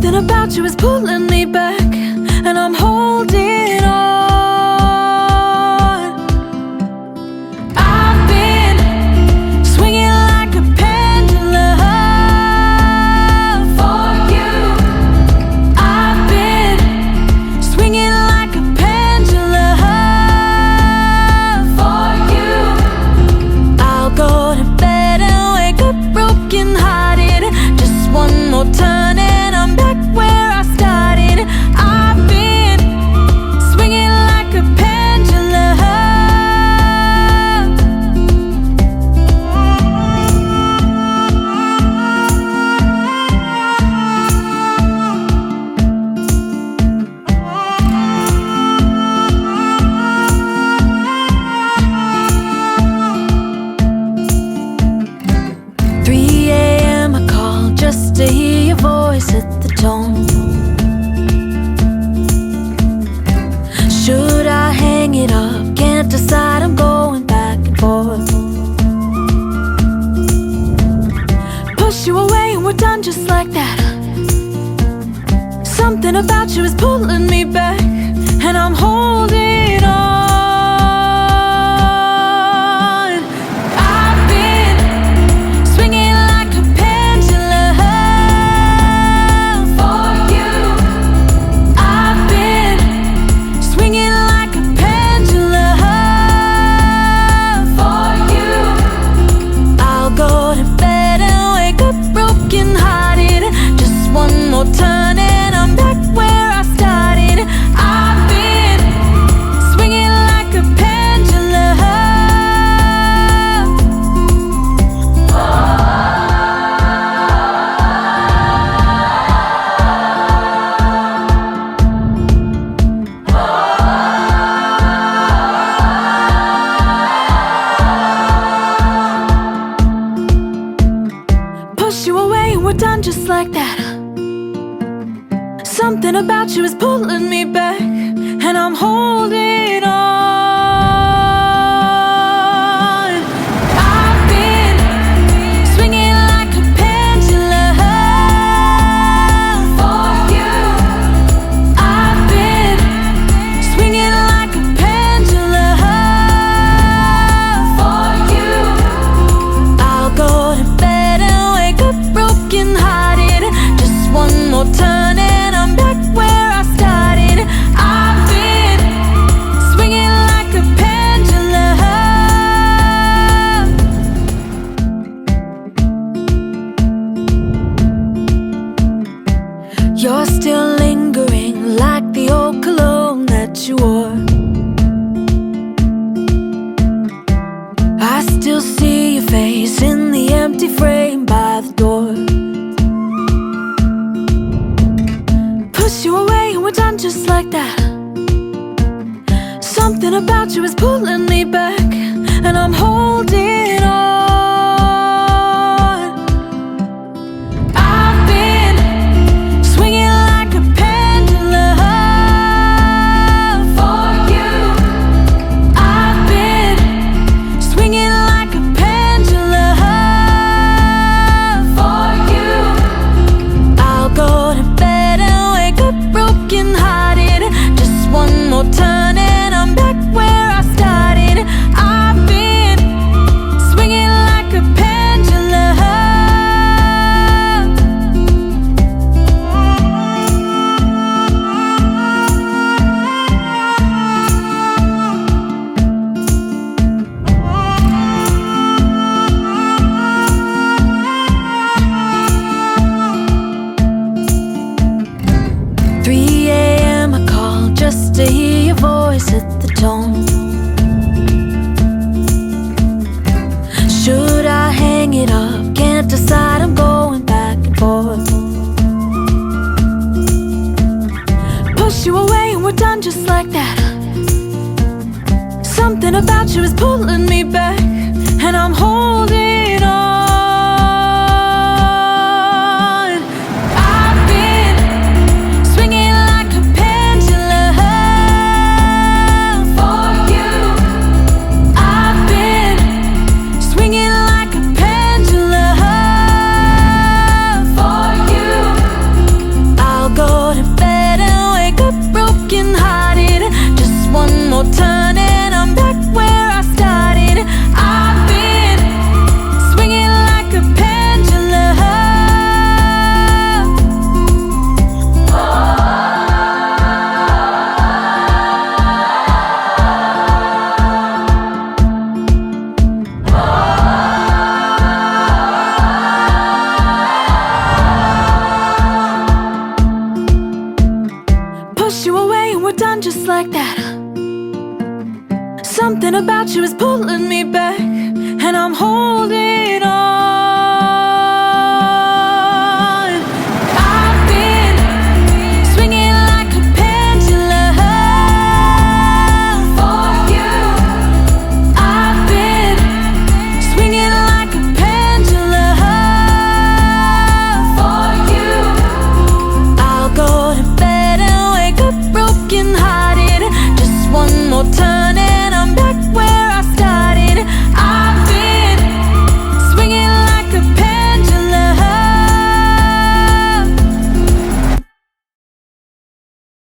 Something about you is pulling me back, and I'm holding on. I've been swinging like a pendulum for you. I've been swinging like a pendulum for you. I'll go to bed and wake up broken hearted. Just one more turn and I'm back where I started. I've been swinging like a pendulum. 3 a.m. I call just to hear your voice at the tone. Should I hang it up? Can't decide, I'm going back and forth. Push you away and we're done just like that. Something about you is pulling me back, and I'm holding on. I've been swinging like a pendulum for you. I've been swinging like a pendulum for you. I'll go to bed and wake up broken hearted. Just one more turn and I'm back where I started. I've been swinging like a pendulum. Push you away and we're done just like that. Something about you is pulling me back, and I'm holding on. I've been swinging like a pendulum for you. I've been swinging like a pendulum for you. I'll go to bed and wake up broken hearted. Just one more turn and I'm back where I started. I've been swinging like a pendulum. You're still lingering like the old cologne that you wore. I still see your face in the empty frame by the door. Push you away and we're done just like that. Something about you is pulling me back, and I'm holding on. I've been swinging like a pendulum for you. I've been swinging like a pendulum for you. I'll go to bed and wake up broken hearted. Just one more turn and I'm back where I started. I've been swinging like a pendulum. I call just to hear your voice at the tone. Should I hang it up? Can't decide, I'm going back and forth. Push you away and we're done just like that. Something about you is pulling me back, and I'm holding on. I've been swinging like a pendulum for you. I've been swinging like a pendulum for you. I'll just like that. Something about you is pulling me back, and I'm holding on.